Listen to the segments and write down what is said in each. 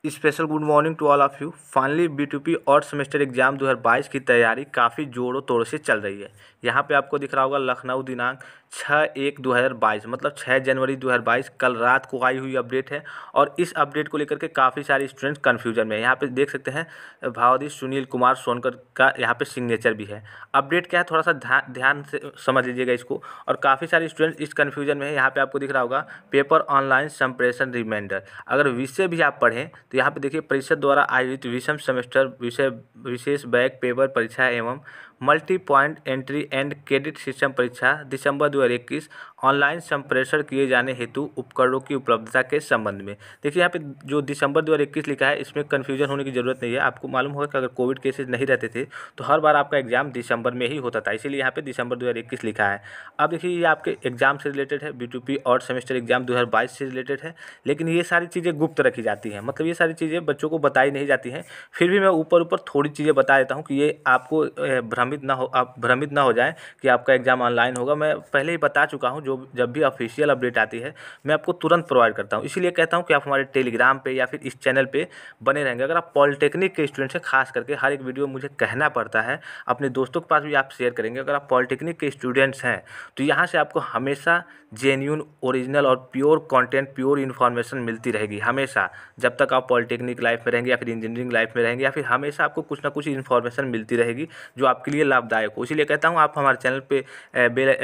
Special good morning to all of you. Finally B2P और semester exam 2022 की तैयारी काफ़ी जोरों तोड़ों से चल रही है। यहाँ पे आपको दिख रहा होगा लखनऊ दिनांक 6/1/2022 मतलब 6 जनवरी 2022 कल रात को आई हुई अपडेट है। और इस अपडेट को लेकर के काफ़ी सारे स्टूडेंट्स कन्फ्यूजन में है। यहाँ पे देख सकते हैं भावाधीश सुनील कुमार सोनकर का यहाँ पे सिग्नेचर भी है। अपडेट क्या है थोड़ा सा ध्यान से समझ लीजिएगा इसको। और काफ़ी सारे स्टूडेंट्स इस कन्फ्यूजन में है। यहाँ पे आपको दिख रहा होगा पेपर ऑनलाइन संप्रेषण रिमाइंडर। अगर विषय भी आप पढ़ें तो यहाँ पे देखिए परिषद द्वारा आयोजित विषम सेमेस्टर विषय विशेष बैक पेपर परीक्षा एवं multi point entry and credit system परीक्षा दिसंबर 2021 ऑनलाइन संप्रेषण किए जाने हेतु उपकरणों की उपलब्धता के संबंध में। देखिए यहाँ पे जो दिसंबर 2021 लिखा है इसमें कन्फ्यूजन होने की जरूरत नहीं है। आपको मालूम होगा कि अगर कोविड केसेज नहीं रहते थे तो हर बार आपका एग्जाम दिसंबर में ही होता था, इसीलिए यहाँ पे दिसंबर 2021 लिखा है। अब देखिए ये आपके एग्जाम से रिलेटेड है, B2P और सेमेस्टर एग्जाम 2022 से रिलेटेड है। लेकिन ये सारी चीज़ें गुप्त रखी जाती हैं, मतलब ये सारी चीज़ें बच्चों को बताई नहीं जाती हैं। फिर भी मैं ऊपर ऊपर थोड़ी चीज़ें बता देता हूँ कि ये आपको आप भ्रमित ना हो जाएं कि आपका एग्जाम ऑनलाइन होगा। मैं पहले ही बता चुका हूँ, जो जब भी ऑफिशियल अपडेट आती है मैं आपको तुरंत प्रोवाइड करता हूँ। इसीलिए कहता हूँ कि आप हमारे टेलीग्राम पे या फिर इस चैनल पे बने रहेंगे। अगर आप पॉलिटेक्निक के स्टूडेंट्स हैं, खास करके हर एक वीडियो मुझे कहना पड़ता है, अपने दोस्तों के पास भी आप शेयर करेंगे। अगर आप पॉलिटेक्निक के स्टूडेंट्स हैं तो यहाँ से आपको हमेशा जेन्यून, ओरिजिनल और प्योर कंटेंट, प्योर इन्फॉर्मेशन मिलती रहेगी हमेशा। जब तक आप पॉलिटेक्निक लाइफ में रहेंगे या फिर इंजीनियरिंग लाइफ में रहेंगे, या फिर हमेशा आपको कुछ ना कुछ इन्फॉर्मेशन मिलती रहेगी जो आपके लिए लाभदायक हो। इसीलिए कहता हूँ आप हमारे चैनल पे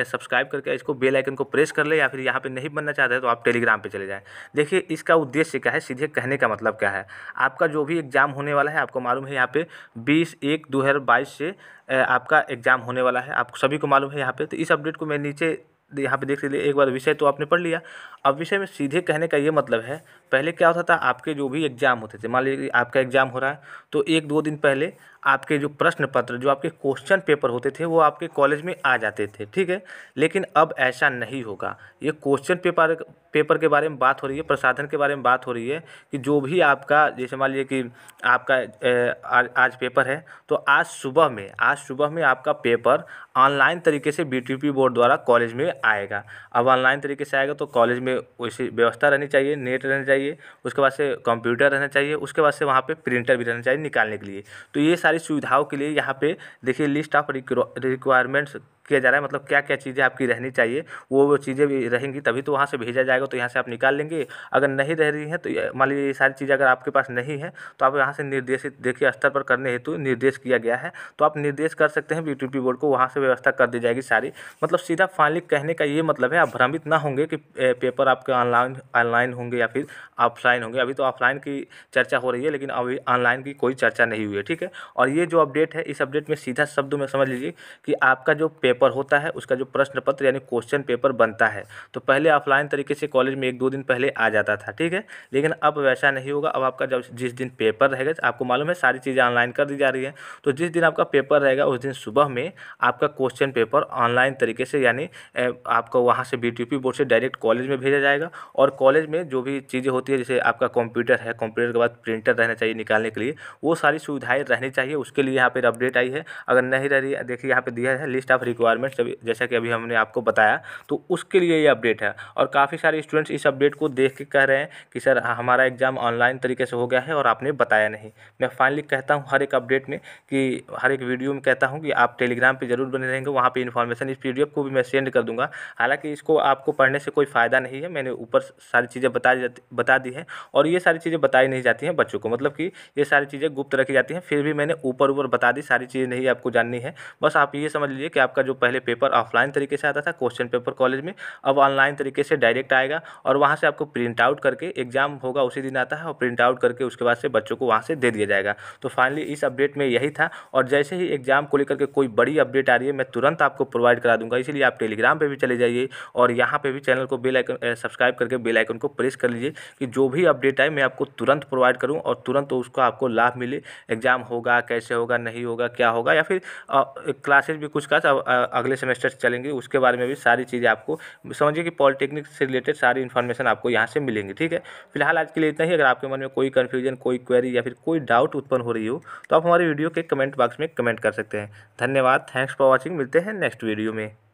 सब्सक्राइब करके इसको बेल आइकन को प्रेस कर ले, या फिर यहाँ पे नहीं बनना चाहते हैं तो आप टेलीग्राम पे चले जाएँ। देखिए इसका उद्देश्य क्या है, सीधे कहने का मतलब क्या है। आपका जो भी एग्जाम होने वाला है, आपको मालूम है यहाँ पे 20/1/2022 से आपका एग्जाम होने वाला है, आपको सभी को मालूम है यहाँ पे। तो इस अपडेट को मैं नीचे यहाँ पे देख लीजिए। एक बार विषय तो आपने पढ़ लिया, अब विषय में सीधे कहने का ये मतलब है, पहले क्या होता था, आपके जो भी एग्जाम होते थे, मान लीजिए आपका एग्जाम हो रहा है तो 1-2 दिन पहले आपके जो प्रश्न पत्र, जो आपके क्वेश्चन पेपर होते थे वो आपके कॉलेज में आ जाते थे, ठीक है। लेकिन अब ऐसा नहीं होगा। ये क्वेश्चन पेपर के बारे में बात हो रही है, प्रसाधन के बारे में बात हो रही है कि जो भी आपका, जैसे मान लीजिए कि आपका आज पेपर है तो आज सुबह में आपका पेपर ऑनलाइन तरीके से B2P बोर्ड द्वारा कॉलेज में आएगा। अब ऑनलाइन तरीके से आएगा तो कॉलेज में वैसी व्यवस्था रहनी चाहिए, नेट रहना चाहिए, उसके बाद से कंप्यूटर रहना चाहिए, उसके बाद से वहाँ पे प्रिंटर भी रहना चाहिए निकालने के लिए। तो ये सारी सुविधाओं के लिए यहाँ पे देखिए लिस्ट ऑफ रिक्वायरमेंट्स किया जा रहा है, मतलब क्या क्या चीज़ें आपकी रहनी चाहिए, वो चीज़ें भी रहेंगी तभी तो वहाँ से भेजा जाएगा। तो यहाँ से आप निकाल लेंगे। अगर नहीं रह रही हैं तो मान लीजिए ये सारी चीज़ें अगर आपके पास नहीं है तो आप यहाँ से निर्देशित, देखिए स्तर पर करने हेतु निर्देश किया गया है, तो आप निर्देश कर सकते हैं B2P बोर्ड को, वहाँ से व्यवस्था कर दी जाएगी सारी। मतलब सीधा फाइनली कहने का ये मतलब है, आप भ्रमित ना होंगे कि पेपर आपके ऑनलाइन होंगे या फिर ऑफलाइन होंगे। अभी तो ऑफलाइन की चर्चा हो रही है, लेकिन अभी ऑनलाइन की कोई चर्चा नहीं हुई है, ठीक है। और ये जो अपडेट है, इस अपडेट में सीधा शब्दों में समझ लीजिए कि आपका जो पेपर होता है उसका जो प्रश्न पत्र यानी क्वेश्चन पेपर बनता है, तो पहले ऑफलाइन तरीके से कॉलेज में 1-2 दिन पहले आ जाता था, ठीक है। लेकिन अब वैसा नहीं होगा। अब आपका जब जिस दिन पेपर रहेगा, आपको मालूम है सारी चीज़ें ऑनलाइन कर दी जा रही हैं, तो जिस दिन आपका पेपर रहेगा उस दिन सुबह में आपका क्वेश्चन पेपर ऑनलाइन तरीके से, यानी आपको वहाँ से B2P बोर्ड से डायरेक्ट कॉलेज में भेजा जाएगा। और कॉलेज में जो भी चीज़ें होती है, जैसे आपका कंप्यूटर है, कंप्यूटर के बाद प्रिंटर रहना चाहिए निकालने के लिए, वो सारी सुविधाएं रहनी चाहिए। उसके लिए यहाँ पर अपडेट आई है। अगर नहीं रह रही है, देखिए यहाँ पे दिया है लिस्ट ऑफ रिक्वायरमेंट्स, जैसा कि अभी हमने आपको बताया, तो उसके लिए ये अपडेट है। और काफ़ी सारे स्टूडेंट्स इस अपडेट को देख के कह रहे हैं कि सर हमारा एग्जाम ऑनलाइन तरीके से हो गया है और आपने बताया नहीं। मैं फाइनली कहता हूँ हर एक अपडेट में, कि हर एक वीडियो में कहता हूँ कि आप टेलीग्राम पे जरूर बने रहेंगे, वहाँ पे इन्फॉर्मेशन, इस PDF को भी मैं सेंड कर दूंगा। हालांकि इसको आपको पढ़ने से कोई फ़ायदा नहीं है, मैंने ऊपर सारी चीज़ें बता दी हैं। और ये सारी चीज़ें बताई नहीं जाती हैं बच्चों को, मतलब कि ये सारी चीज़ें गुप्त रखी जाती हैं। फिर भी मैंने ऊपर बता दी, सारी चीज़ें नहीं आपको जाननी है। बस आप ये समझ लीजिए कि आपका जो पहले पेपर ऑफलाइन तरीके से आता था क्वेश्चन पेपर कॉलेज में, अब ऑनलाइन तरीके से डायरेक्ट आएगा। और वहाँ से आपको प्रिंट आउट करके, एग्जाम होगा उसी दिन आता है, और प्रिंट आउट करके उसके बाद से बच्चों को वहाँ से दे दिया जाएगा। तो फाइनली इस अपडेट में यही था। और जैसे ही एग्जाम को लेकर के कोई बड़ी अपडेट आ रही है मैं तुरंत आपको प्रोवाइड करा दूंगा। इसीलिए आप टेलीग्राम पे भी चले जाइए और यहाँ पे भी चैनल को बेल आइकन सब्सक्राइब करके बेल आइकन को प्रेस कर लीजिए, कि जो भी अपडेट आए मैं आपको तुरंत प्रोवाइड करूँ और तुरंत तो उसका आपको लाभ मिले। एग्जाम होगा, कैसे होगा, नहीं होगा, क्या होगा, या फिर क्लासेज भी कुछ क्लास अगले सेमेस्टर चलेंगे, उसके बारे में भी सारी चीज़ें आपको, समझिए कि पॉलिटेक्निक से रिलेटेड सारी इन्फॉर्मेशन आपको यहाँ से मिलेंगी, ठीक है। फिलहाल आज के लिए इतना ही। अगर आपके मन में कोई कन्फ्यूजन, कोई क्वेरी या फिर कोई डाउट उत्पन्न हो रही हो तो आप हमारे वीडियो के कमेंट बॉक्स में कमेंट कर सकते हैं। धन्यवाद, थैंक्स फॉर वॉचिंग। मिलते हैं नेक्स्ट वीडियो में।